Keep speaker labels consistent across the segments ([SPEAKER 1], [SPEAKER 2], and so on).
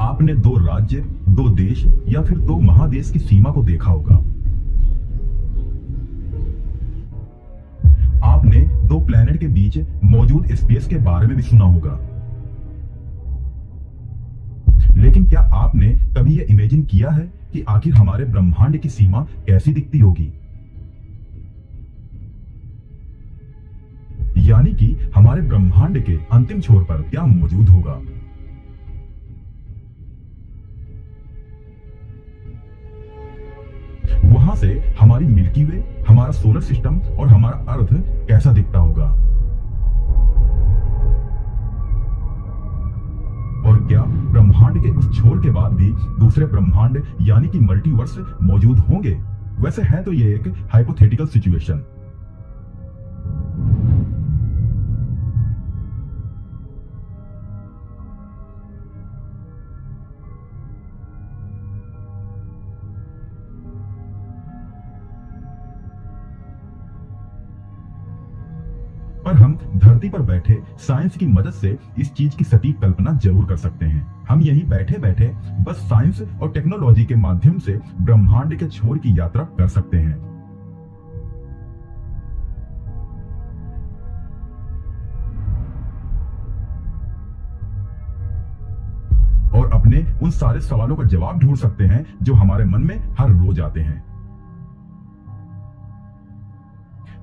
[SPEAKER 1] आपने दो राज्य, दो देश या फिर दो महादेश की सीमा को देखा होगा। आपने दो प्लैनेट के बीच मौजूद स्पेस के बारे में भी सुना होगा। लेकिन क्या आपने कभी यह इमेजिन किया है कि आखिर हमारे ब्रह्मांड की सीमा कैसी दिखती होगी? यानी कि हमारे ब्रह्मांड के अंतिम छोर पर क्या मौजूद होगा? वहां से हमारी मिल्की वे, हमारा सोलर सिस्टम और हमारा अर्थ कैसा दिखता होगा? और क्या ब्रह्मांड के उस छोर के बाद भी दूसरे ब्रह्मांड यानी कि मल्टीवर्स मौजूद होंगे? वैसे है तो ये एक हाइपोथेटिकल सिचुएशन। पर हम धरती पर बैठे साइंस की मदद से इस चीज की सटीक कल्पना जरूर कर सकते हैं। हम यही बैठे बैठे बस साइंस और टेक्नोलॉजी के माध्यम से ब्रह्मांड के छोर की यात्रा कर सकते हैं। और अपने उन सारे सवालों का जवाब ढूंढ सकते हैं जो हमारे मन में हर रोज आते हैं।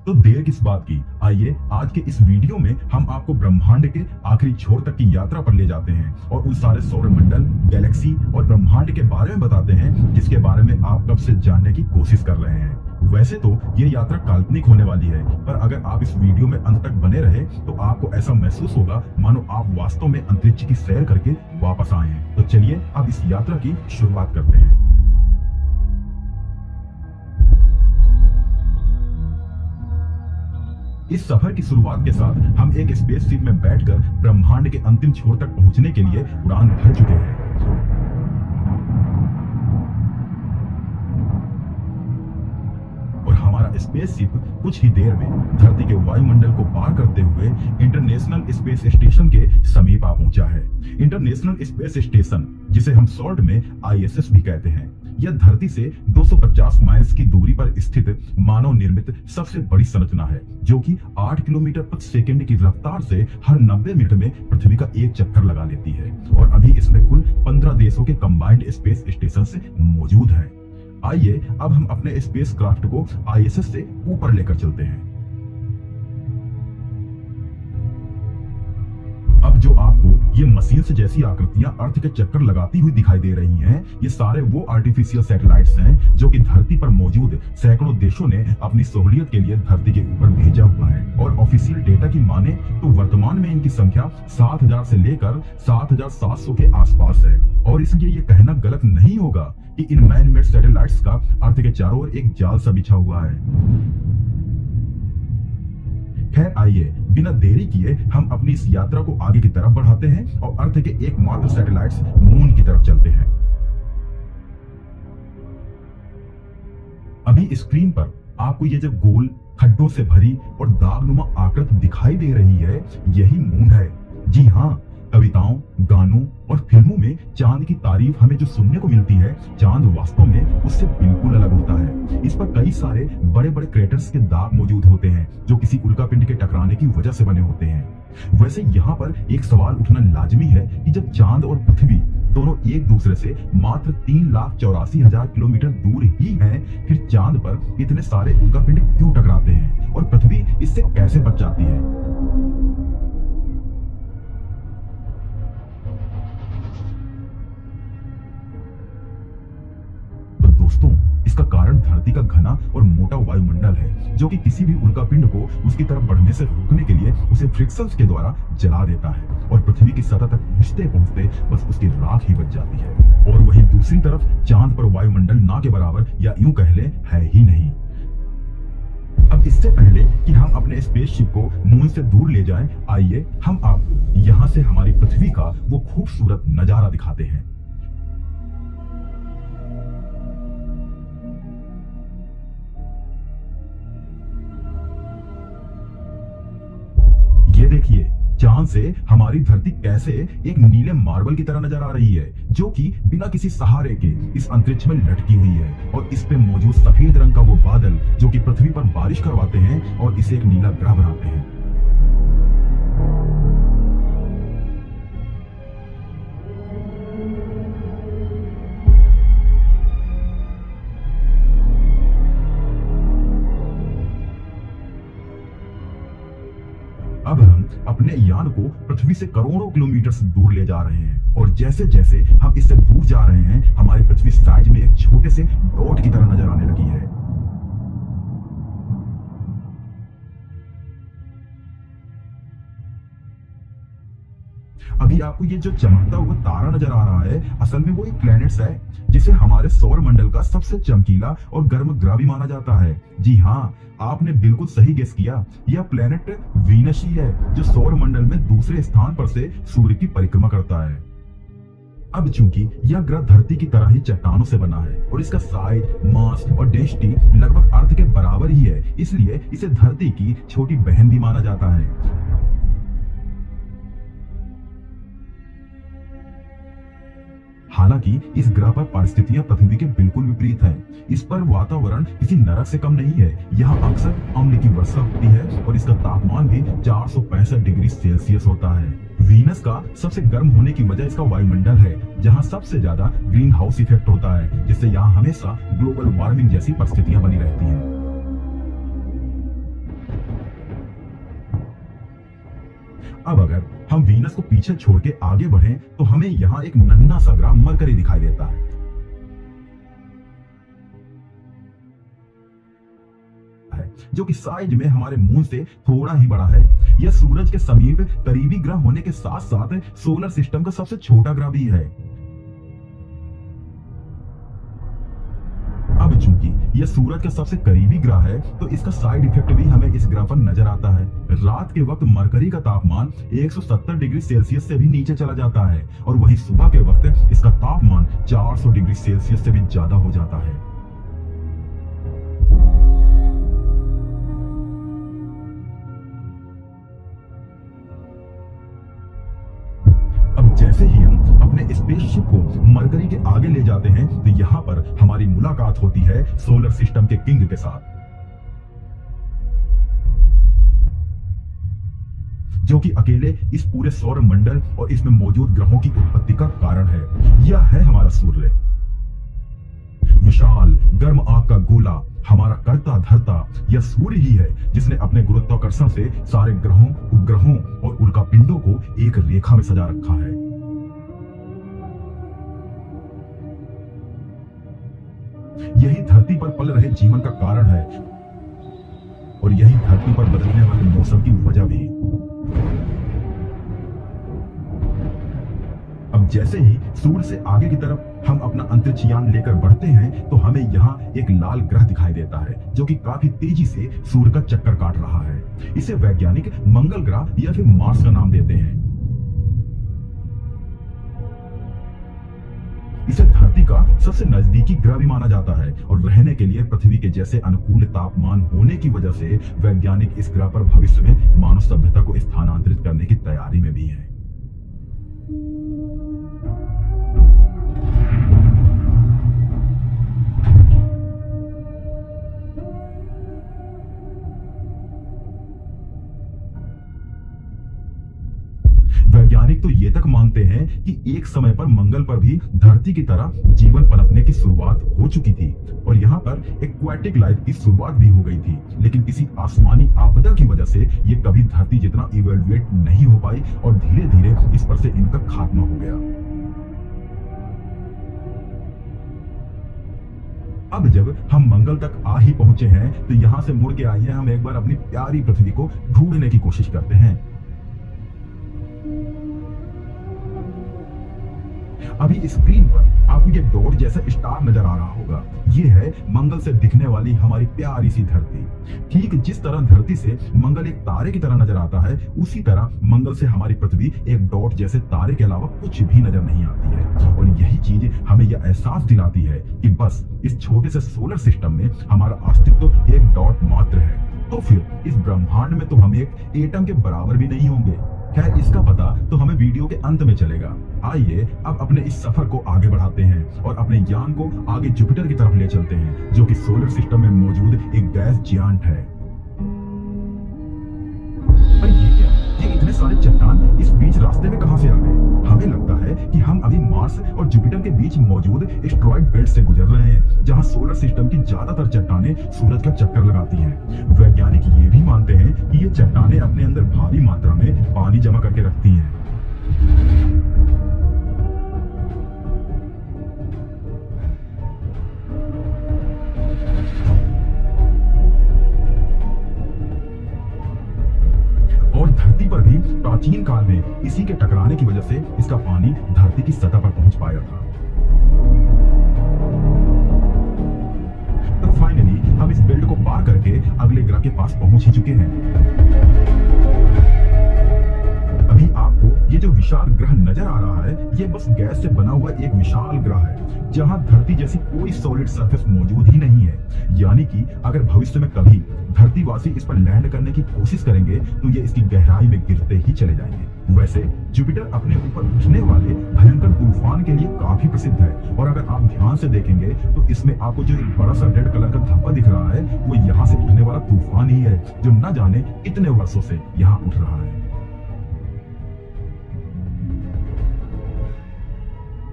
[SPEAKER 1] तो देर किस बात की, आइए आज के इस वीडियो में हम आपको ब्रह्मांड के आखिरी छोर तक की यात्रा पर ले जाते हैं और उन सारे सौर मंडल, गैलेक्सी और ब्रह्मांड के बारे में बताते हैं जिसके बारे में आप कब से जानने की कोशिश कर रहे हैं। वैसे तो ये यात्रा काल्पनिक होने वाली है, पर अगर आप इस वीडियो में अंत तक बने रहे तो आपको ऐसा महसूस होगा मानो आप वास्तव में अंतरिक्ष की सैर करके वापस आए हैं। तो चलिए अब इस यात्रा की शुरुआत करते हैं। इस सफर की शुरुआत के साथ हम एक स्पेसशिप में बैठकर ब्रह्मांड के अंतिम छोर तक पहुंचने के लिए उड़ान भर चुके हैं। और हमारा स्पेसशिप कुछ ही देर में धरती के वायुमंडल को पार करते हुए इंटरनेशनल स्पेस स्टेशन के समीप आ पहुंचा है। इंटरनेशनल स्पेस स्टेशन, जिसे हम शॉर्ट में ISS भी कहते हैं, यह धरती से 250 माइल्स की दूरी पर स्थित मानव निर्मित सबसे बड़ी संरचना है, जो कि 8 किलोमीटर प्रति सेकंड की रफ्तार से हर 90 मिनट में पृथ्वी का एक चक्कर लगा लेती है। और अभी इसमें कुल 15 देशों के कंबाइंड स्पेस स्टेशन मौजूद हैं। आइए अब हम अपने स्पेस क्राफ्ट को ISS से ऊपर लेकर चलते हैं। अब जो आपको ये मशीन से जैसी आकृतियां अर्थ के चक्कर लगाती हुई दिखाई दे रही हैं, ये सारे वो आर्टिफिशियल सैटेलाइट्स हैं जो कि धरती पर मौजूद सैकड़ों देशों ने अपनी सहूलियत के लिए धरती के ऊपर भेजा हुआ है। और ऑफिशियल डेटा की माने तो वर्तमान में इनकी संख्या 7000 से लेकर 7700 के आसपास है। और इसलिए ये कहना गलत नहीं होगा कि इन मैन मेड सैटेलाइट्स का अर्थ के चारों ओर एक जाल सा बिछा हुआ है। खैर आइए बिना देरी किए हम अपनी इस यात्रा को आगे की तरफ बढ़ाते हैं और अर्थ के एकमात्र सैटेलाइट्स मून की तरफ चलते हैं। अभी स्क्रीन पर आपको ये जो गोल खड्डों से भरी और दागनुमा आकृति दिखाई दे रही है, यही मून है। जी हाँ, कविताओं, गानों और फिल्मों में चांद की तारीफ हमें जो सुनने को मिलती है, चांद वास्तव में उससे बिल्कुल अलग होता है। इस पर कई सारे बड़े बड़े क्रेटर्स के दाग मौजूद होते हैं जो किसी उल्कापिंड के टकराने की वजह से बने होते हैं। वैसे यहाँ पर एक सवाल उठना लाजमी है कि जब चांद और पृथ्वी दोनों एक दूसरे से मात्र 3,84,000 किलोमीटर दूर ही हैं, फिर चांद पर इतने सारे उल्कापिंड क्यों टकराते हैं और पृथ्वी इससे कैसे बच जाती है? दोस्तों, इसका कारण धरती का घना और मोटा वायुमंडल है जो कि किसी भी उल्कापिंड को उसकी तरफ बढ़ने से रोकने के लिए उसे फ्रिक्शंस के द्वारा जला देता है और पृथ्वी की सतह तक पहुंचते पहुंचते बस उसकी राख ही बच जाती है। और वहीं दूसरी तरफ चांद पर वायुमंडल ना के बराबर या यूं कह ले है ही नहीं। अब इससे पहले कि हम अपने स्पेसशिप को मून से दूर ले जाएं, आइए हम आपको यहाँ से हमारी पृथ्वी का वो खूबसूरत नजारा दिखाते हैं। ये देखिए, चांद से हमारी धरती कैसे एक नीले मार्बल की तरह नजर आ रही है, जो कि बिना किसी सहारे के इस अंतरिक्ष में लटकी हुई है। और इस पे मौजूद सफेद रंग का वो बादल जो कि पृथ्वी पर बारिश करवाते हैं और इसे एक नीला ग्रह बनाते हैं। अब हम अपने यान को पृथ्वी से करोड़ों किलोमीटर से दूर ले जा रहे हैं, और जैसे जैसे हम इससे दूर जा रहे हैं, हमारी पृथ्वी साइज में एक छोटे से डॉट की तरह नजर आने लगी है। अभी आपको ये जो चमकता हुआ तारा नजर आ रहा है, असल में वो एक प्लैनेट्स है जिसे हमारे सौर मंडल का सबसे चमकीला और गर्म ग्रह भी माना जाता है। जी हाँ, आपने बिल्कुल सही गेस किया। यह प्लैनेट वीनस ही है जो सौर मंडल में दूसरे स्थान पर से सूर्य की परिक्रमा करता है। अब चूंकि यह ग्रह धरती की तरह ही चट्टानों से बना है और इसका साइज, मास और डेंसिटी लगभग अर्थ के बराबर ही है, इसलिए इसे धरती की छोटी बहन भी माना जाता है। हालांकि इस ग्रह पर परिस्थितियां पृथ्वी के बिल्कुल विपरीत हैं। इस पर वातावरण किसी नरक से कम नहीं है। यहाँ अक्सर अम्ल की वर्षा होती है और इसका तापमान भी 465 डिग्री सेल्सियस होता है। वीनस का सबसे गर्म होने की वजह इसका वायुमंडल है, जहाँ सबसे ज्यादा ग्रीन हाउस इफेक्ट होता है, जिससे यहाँ हमेशा ग्लोबल वार्मिंग जैसी परिस्थितियां बनी रहती हैं। अब अगर हम वीनस को पीछे छोड़ के आगे बढ़ें तो हमें यहाँ एक नन्हा सा ग्रह मरकरी दिखाई देता है। जो कि साइज में हमारे मून से थोड़ा ही बड़ा है। यह सूरज के समीप करीबी ग्रह होने के साथ साथ सोलर सिस्टम का सबसे छोटा ग्रह भी है। अब चूंकि यह सूरज का सबसे करीबी ग्रह है, तो इसका साइड इफेक्ट भी हमें इस ग्रह पर नजर आता है। रात के वक्त मरकरी का तापमान 170 डिग्री सेल्सियस से भी नीचे चला जाता है, और वहीं सुबह के वक्त इसका तापमान 400 डिग्री सेल्सियस से भी ज्यादा हो जाता है। अब जैसे ही हम अपने स्पेसशिप को मरकरी के आगे ले जाते हैं, तो यहाँ पर हमारी मुलाकात होती है सोलर सिस्टम के किंग के साथ, जो कि अकेले इस पूरे सौर मंडल और इसमें मौजूद ग्रहों की उत्पत्ति का कारण है। यह है हमारा सूर्य, विशाल गर्म आग का गोला, हमारा करता धरता। यह सूर्य ही है जिसने अपने गुरुत्वाकर्षण से सारे ग्रहों, उपग्रहों और उल्का पिंडों को एक रेखा में सजा रखा है। यही धरती पर पल रहे जीवन का कारण है, और यही धरती पर बदलने वाले मौसम की वजह भी। अब जैसे ही सूर्य से आगे की तरफ हम अपना अंतरिक्ष यान लेकर बढ़ते हैं, तो हमें यहाँ एक लाल ग्रह दिखाई देता है, जो कि काफी तेजी से सूर्य का चक्कर काट रहा है। इसे वैज्ञानिक मंगल ग्रह या फिर मार्स का नाम देते हैं। इसे धरती का सबसे नजदीकी ग्रह भी माना जाता है, और रहने के लिए पृथ्वी के जैसे अनुकूल तापमान होने की वजह से वैज्ञानिक इस ग्रह पर भविष्य में मानव सभ्यता को स्थानांतरित करने की तैयारी में भी हैं। वैज्ञानिक तो ये तक मानते हैं कि एक समय पर मंगल पर भी धरती की तरह जीवन पनपने की शुरुआत हो चुकी थी, और यहाँ पर एक्वाटिक लाइफ की शुरुआत भी हो गई थी, लेकिन किसी आसमानी आपदा की वजह से ये कभी धरती जितना इवैल्यूएट नहीं हो पाई, और धीरे धीरे इस पर से इनका खात्मा हो गया। अब जब हम मंगल तक आ ही पहुंचे हैं, तो यहाँ से मुड़ के आइए हम एक बार अपनी प्यारी पृथ्वी को ढूंढने की कोशिश करते हैं। अभी स्क्रीन पर आपको ये डॉट जैसा स्टार नजर आ रहा होगा। ये है मंगल से दिखने वाली हमारी प्यारी सी धरती। ठीक जिस तरह धरती से मंगल एक तारे की तरह नजर आता है, उसी तरह मंगल से हमारी पृथ्वी एक डॉट जैसे तारे के अलावा कुछ भी नजर नहीं आती है। और यही चीज हमें यह एहसास दिलाती है कि बस इस छोटे से सोलर सिस्टम में हमारा अस्तित्व एक डॉट मात्र है। तो फिर इस ब्रह्मांड में तो हम एक एटम के बराबर भी नहीं होंगे। खैर, इसका पता तो हमें वीडियो के अंत में चलेगा। आइए अब अपने इस सफर को आगे बढ़ाते हैं और अपने यान को आगे जुपिटर की तरफ ले चलते हैं, जो कि सोलर सिस्टम में मौजूद एक गैस जियांट है। पर ये क्या, ये इतने सारे चट्टान इस बीच रास्ते में कहां से आ गए? हमें लगता है कि हम अभी मार्स और जुपिटर के बीच मौजूद एस्टेरॉयड बेल्ट से गुजर रहे हैं, जहां सोलर सिस्टम की ज्यादातर चट्टानें सूरज का चक्कर लगाती हैं। वैज्ञानिक ये भी मानते हैं कि ये चट्टानें अपने अंदर भारी मात्रा में पानी जमा करके रखती हैं। और धरती पर भी प्राचीन काल में इसी के टकराने की वजह से इसका पानी धरती की सतह पर पहुंच पाया था। तो फाइनली हम इस बेल्ट को पार करके अगले ग्रह के पास पहुंच ही चुके हैं। अभी आपको ये जो विशाल ग्रह नजर आ रहा है, ये बस गैस से बना हुआ एक विशाल ग्रह है, जहां धरती जैसी कोई सॉलिड सरफेस मौजूद ही नहीं है। यानी कि अगर भविष्य में कभी धरतीवासी इस पर लैंड करने की कोशिश करेंगे तो ये इसकी गहराई में गिरते ही चले जाएंगे। वैसे जुपिटर अपने ऊपर उठने वाले भयंकर तूफान के लिए काफी प्रसिद्ध है, और अगर आप ध्यान से देखेंगे तो इसमें आपको जो एक बड़ा सा रेड कलर का धब्बा दिख रहा है, वो यहाँ से उठने वाला तूफान ही है, जो न जाने कितने वर्षों से यहाँ उठ रहा है।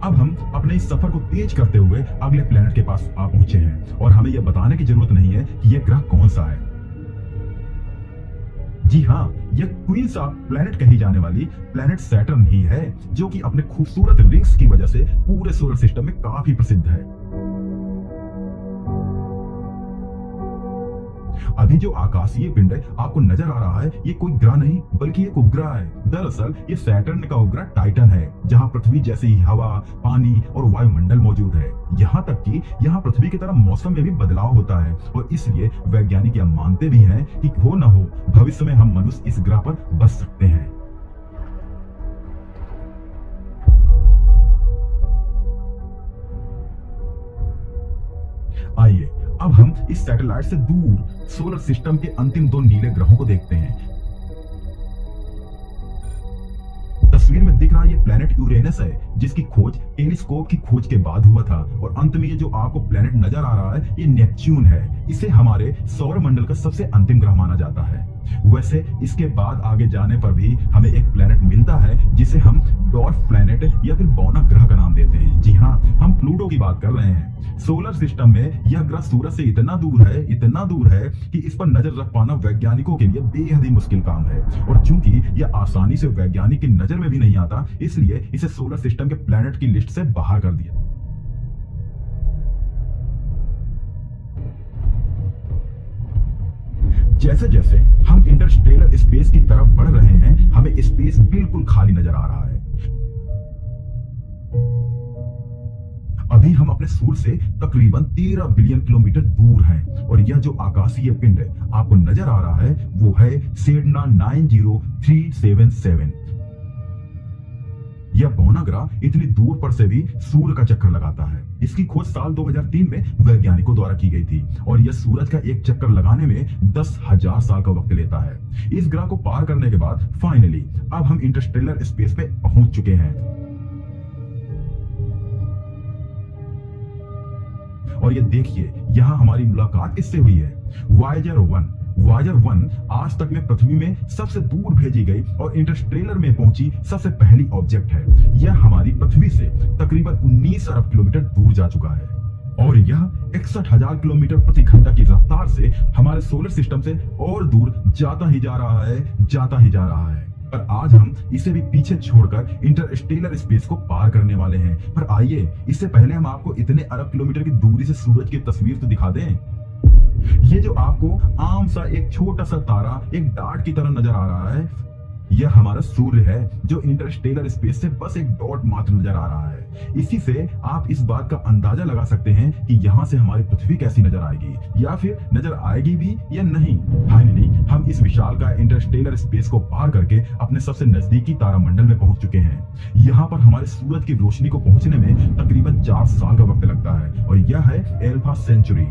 [SPEAKER 1] अब हम अपने इस सफर को तेज करते हुए अगले प्लेनेट के पास आ पहुंचे हैं, और हमें यह बताने की जरूरत नहीं है कि यह ग्रह कौन सा है। जी हाँ, यह क्वीन सा प्लेनेट कही जाने वाली प्लेनेट सैटर्न ही है, जो कि अपने खूबसूरत रिंग्स की वजह से पूरे सोलर सिस्टम में काफी प्रसिद्ध है। अभी जो आकाशीय पिंड आपको नजर आ रहा है, ये कोई ग्रह नहीं बल्कि एक उपग्रह है। दरअसल ये सैटर्न का उपग्रह टाइटन है, जहां पृथ्वी जैसी ही हवा, पानी और वायुमंडल मौजूद है। यहाँ तक कि यहाँ पृथ्वी की तरह मौसम में भी बदलाव होता है, और इसलिए वैज्ञानिक यह मानते भी हैं कि हो न हो भविष्य में हम मनुष्य इस ग्रह पर बस सकते हैं। आइए अब हम इस सैटेलाइट से दूर सोलर सिस्टम के अंतिम दो नीले ग्रहों को देखते हैं। तस्वीर में दिख रहा ये प्लेनेट यूरेनस है, जिसकी खोज टेलीस्कोप की खोज के बाद हुआ था, और अंत में ये जो आपको प्लेनेट नजर आ रहा है, ये नेपच्यून है। इसे हमारे सौर मंडल का सबसे अंतिम ग्रह माना जाता है। वैसे इसके बाद आगे जाने पर भी हमें एक प्लेनेट मिलता है, जिसे हम डॉर्फ प्लेनेट या फिर बौना ग्रह का नाम देते हैं। जी हाँ, हम प्लूटो की बात कर रहे हैं। सोलर सिस्टम में यह ग्रह सूरज से इतना दूर है कि इस पर नजर रख पाना वैज्ञानिकों के लिए बेहद ही मुश्किल काम है, और चूंकि यह आसानी से वैज्ञानिक की नजर में भी नहीं आता, इसलिए इसे सोलर सिस्टम के प्लेनेट की लिस्ट से बाहर कर दिया। जैसे जैसे हम इंटरस्टेलर स्पेस की तरफ बढ़ रहे हैं, हमें स्पेस बिल्कुल खाली नजर आ रहा है। अभी हम अपने सूर्य से तकरीबन 13 बिलियन किलोमीटर दूर हैं, और यह जो आकाशीय पिंड आपको नजर आ रहा है, वो है सेडना 90377। यह बौना ग्रह इतनी दूर पर से भी सूर्य का चक्कर लगाता है। इसकी खोज साल 2003 में वैज्ञानिकों द्वारा की गई थी, और यह सूरज का एक चक्कर लगाने में 10,000 साल का वक्त लेता है। इस ग्रह को पार करने के बाद फाइनली अब हम इंटरस्टेलर स्पेस पे पहुंच चुके हैं। और ये देखिए, यहाँ हमारी मुलाकात इससे हुई है। वायेजर 1 आज तक में पृथ्वी में सबसे दूर भेजी गई और इंटरस्टेलर में पहुंची सबसे पहली ऑब्जेक्ट है। यह हमारी पृथ्वी से तकरीबन 19 अरब किलोमीटर दूर जा चुका है, और यह 61,000 किलोमीटर प्रति घंटा की रफ्तार से हमारे सोलर सिस्टम से और दूर जाता ही जा रहा है। पर आज हम इसे भी पीछे छोड़कर इंटरस्टेलर स्पेस को पार करने वाले हैं। पर आइए, इससे पहले हम आपको इतने अरब किलोमीटर की दूरी से सूरज की तस्वीर तो दिखा दें। ये जो आपको आम सा एक छोटा सा तारा एक डार्ट की तरह नजर आ रहा है, यह हमारा सूर्य है, जो इंटरस्टेलर स्पेस से बस एक डॉट मात्र नजर आ रहा है। इसी से आप इस बात का अंदाजा लगा सकते हैं कि यहाँ से हमारी पृथ्वी कैसी नजर आएगी, या फिर नजर आएगी भी या नहीं। फाइनली हम इस विशाल का इंटरस्टेलर स्पेस को पार करके अपने सबसे नजदीकी तारामंडल में पहुंच चुके हैं। यहाँ पर हमारे सूरज की रोशनी को पहुंचने में तकरीबन 4 साल का वक्त लगता है, और यह है एल्फा सेंचुरी।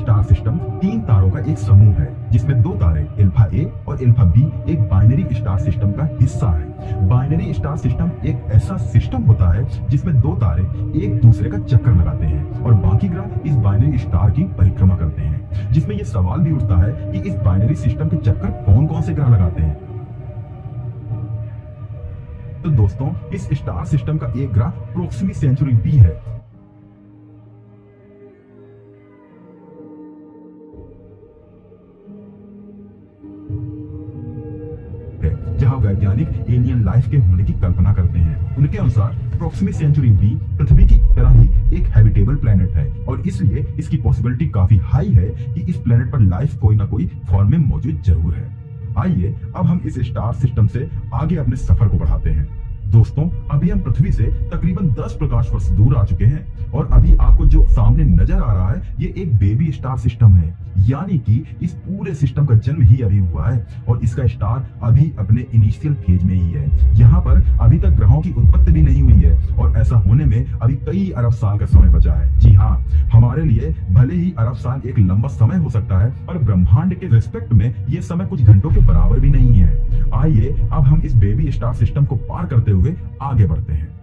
[SPEAKER 1] स्टार सिस्टम 3 तारों का एक समूह है, जिसमें 2 तारे अल्फा ए और अल्फा बी एक बाइनरी स्टार सिस्टम का हिस्सा है। बाइनरी स्टार सिस्टम एक ऐसा सिस्टम होता है जिसमें 2 तारे एक दूसरे का चक्कर लगाते हैं और बाकी ग्रह इस बाइनरी स्टार की परिक्रमा करते हैं, जिसमें यह सवाल भी उठता है कि इस बाइनरी सिस्टम के चक्कर कौन कौन से ग्रह लगाते हैं। तो दोस्तों, इस स्टार सिस्टम का एक ग्रह प्रोक्सिमी सेंचुरी बी है, जहां वैज्ञानिक एलियन लाइफ के होने की कल्पना करते हैं। उनके अनुसार प्रोक्सिमी सेंचुरी बी पृथ्वी की तरह ही एक हैबिटेबल प्लेनेट है और इसलिए इसकी पॉसिबिलिटी काफी हाई है कि इस प्लेनेट पर लाइफ कोई ना कोई फॉर्म में मौजूद जरूर है। आइए अब हम इस स्टार सिस्टम से आगे अपने सफर को बढ़ाते हैं। दोस्तों, अभी हम पृथ्वी से तकरीबन 10 प्रकाश वर्ष दूर आ चुके हैं और अभी आपको जो सामने नजर आ रहा है ये एक बेबी स्टार सिस्टम है, यानी कि इस पूरे सिस्टम का जन्म ही अभी हुआ है और इसका स्टार अभी अपने इनिशियल फेज में ही है। यहाँ पर अभी तक ग्रहों की उत्पत्ति भी नहीं हुई है और ऐसा होने में अभी कई अरब साल का समय बचा है। जी हाँ, हमारे लिए भले ही अरब साल एक लंबा समय हो सकता है, पर ब्रह्मांड के रिस्पेक्ट में ये समय कुछ घंटों के बराबर भी नहीं है। आइए अब हम इस बेबी स्टार सिस्टम को पार करते हुए आगे बढ़ते हैं।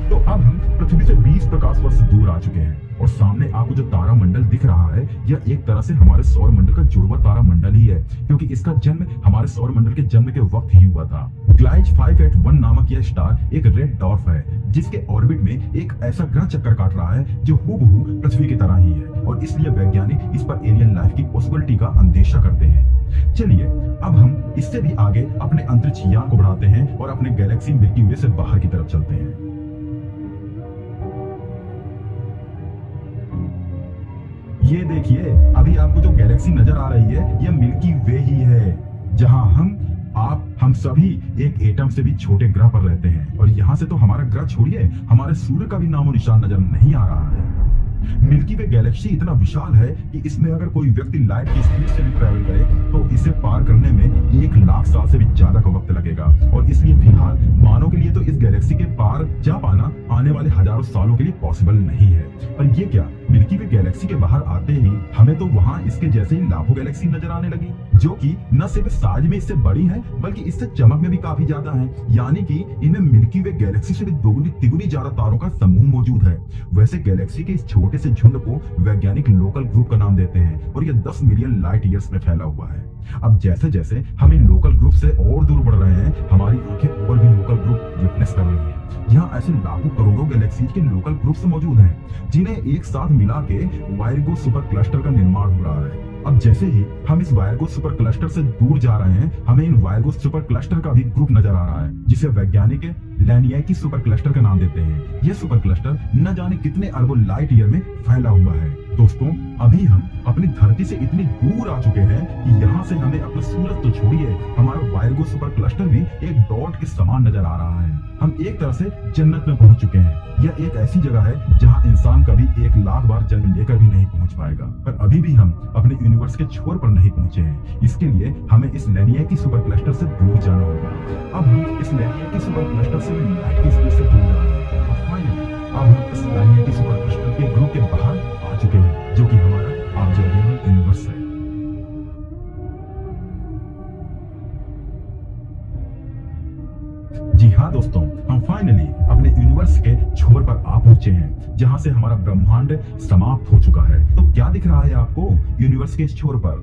[SPEAKER 1] तो अब हम पृथ्वी से 20 प्रकाश वर्ष दूर आ चुके हैं और सामने आपको जो तारा मंडल दिख रहा है यह एक तरह से हमारे सौर मंडल का जुड़वा तारा मंडल ही है, क्योंकि इसका जन्म हमारे सौर मंडल के जन्म के वक्त ही हुआ था। ग्लाइज 581 नामक यह स्टार एक रेड डॉर्फ है जिसके ऑर्बिट में एक ऐसा ग्रह चक्कर काट रहा है जो हूबहू पृथ्वी की तरह ही है और इसलिए वैज्ञानिक इस पर एलियन लाइफ की पॉसिबिलिटी का अंदेशा करते हैं। चलिए अब हम इससे भी आगे अपने अंतरिक्ष यान को बढ़ाते हैं और अपने गैलेक्सी मिल्की वे से बाहर की तरफ चलते हैं। ये देखिए, अभी आपको जो गैलेक्सी नजर आ रही है यह मिल्की वे ही है, जहां हम सभी एक एटम से भी छोटे ग्रह पर रहते हैं और यहाँ से तो हमारा ग्रह छोड़िए, हमारे सूर्य का भी नामो निशान नजर नहीं आ रहा है। मिल्की वे गैलेक्सी इतना विशाल है कि इसमें अगर कोई व्यक्ति लाइट की स्पीड से भी ट्रैवल करे तो इसे पार करने में 1 लाख साल से भी ज्यादा का वक्त लगेगा और इसलिए फिलहाल मानव के लिए तो इस गैलेक्सी के पार जा पाना आने वाले हजारों सालों के लिए पॉसिबल नहीं है। पर ये क्या, मिल्की वे गैलेक्सी के बाहर आते ही हमें तो वहाँ इसके जैसे ही लाखों गैलेक्सी नजर आने लगी, जो कि न सिर्फ साइज में इससे बड़ी है बल्कि इससे चमक में भी काफी ज्यादा है, यानी कि इनमें मिल्की वे गैलेक्सी से भी दोगुनी तिगुनी ज्यादा तारों का समूह मौजूद है। वैसे गैलेक्सी के इस छोटे से झुंड को वैज्ञानिक लोकल ग्रुप का नाम देते हैं और यह 10 मिलियन लाइट ईयर्स में फैला हुआ है। अब जैसे जैसे हम इन लोकल ग्रुप से और दूर बढ़ रहे हैं, हमारी आंखें और भी लोकल ग्रुप विटनेस कर रही हैं। यहाँ ऐसे लाखों करोड़ों गैलेक्सीज के लोकल ग्रुप्स मौजूद हैं जिन्हें एक साथ मिला के वायरगो सुपर क्लस्टर का निर्माण हो रहा है। अब जैसे ही हम इस वायरगो सुपर क्लस्टर से दूर जा रहे हैं, हमें इन वायरगो सुपर क्लस्टर का भी ग्रुप नजर आ रहा है जिसे वैज्ञानिक लैनियाकी सुपर क्लस्टर का नाम देते हैं। यह सुपर क्लस्टर न जाने कितने अरबों लाइट ईयर में फैला हुआ है। दोस्तों, अभी हम अपनी धरती से इतनी दूर आ चुके हैं कि यहाँ से हमें अपना सूरज तो छोड़िए, हमारा वायरगो सुपर क्लस्टर भी एक डॉट के समान नजर आ रहा है। हम एक तरह से जन्नत में पहुंच चुके हैं। यह एक ऐसी जगह है जहां इंसान कभी 1 लाख बार जन्म लेकर भी नहीं पहुंच पाएगा, पर अभी भी हम अपने यूनिवर्स के छोर पर नहीं पहुंचे हैं। इसके लिए हमें इस लैनियाकी सुपर क्लस्टर से दूर जाना होगा। अब हम इस लैनियाकी सुपर क्लस्टर से लाइट की स्पीड से दूर जा रहे हैं और फाइनली अब हम इस लैनियाकी सुपर क्लस्टर के ग्रुप के बाहर आ चुके हैं, जो कि हमारा ऑब्जर्वेबल यूनिवर्स है। जी हाँ दोस्तों, हम फाइनली अपने यूनिवर्स के छोर पर आ पहुंचे हैं, जहां से हमारा ब्रह्मांड समाप्त हो चुका है। तो क्या दिख रहा है आपको यूनिवर्स के इस छोर पर?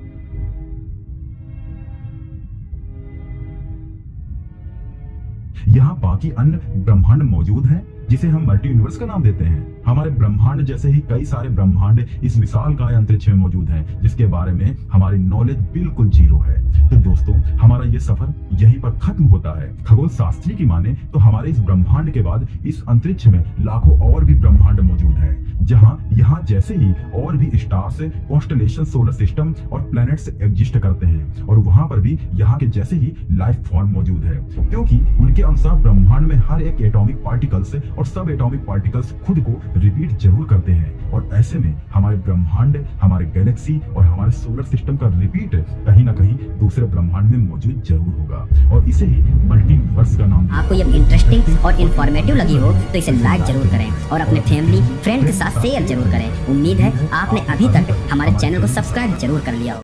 [SPEAKER 1] यहाँ बाकी अन्य ब्रह्मांड मौजूद हैं जिसे हम मल्टी यूनिवर्स का नाम देते हैं। हमारे ब्रह्मांड जैसे ही कई सारे ब्रह्मांड इस विशालकाय अंतरिक्ष में मौजूद हैं, जिसके बारे में हमारी नॉलेज बिल्कुल जीरो है। तो दोस्तों, हमारा ये सफर यहीं पर खत्म होता है। खगोल शास्त्री की माने तो हमारे इस ब्रह्मांड के बाद इस अंतरिक्ष में लाखों और भी ब्रह्मांड मौजूद हैं, जहां यहाँ जैसे ही और भी स्टार्स, कॉन्स्टेलेशन, सोलर सिस्टम और प्लैनेट्स एग्जिस्ट करते हैं और वहां पर भी यहाँ के जैसे ही लाइफ फॉर्म मौजूद है, क्योंकि उनके अनुसार ब्रह्मांड में हर एक एटॉमिक पार्टिकल्स और सब एटॉमिक पार्टिकल्स खुद को रिपीट जरूर करते हैं और ऐसे में हमारे हमारे ब्रह्मांड, हमारे गैलेक्सी और हमारे सोलर सिस्टम का रिपीट कहीं ना कहीं दूसरे ब्रह्मांड में मौजूद जरूर होगा, और इसे ही मल्टीवर्स का नाम।
[SPEAKER 2] आपको ये इंटरेस्टिंग और इन्फॉर्मेटिव लगी हो तो इसे लाइक जरूर करें और अपने फैमिली फ्रेंड के साथ शेयर जरूर करें। उम्मीद है आपने अभी तक हमारे चैनल को सब्सक्राइब जरूर कर लिया हो।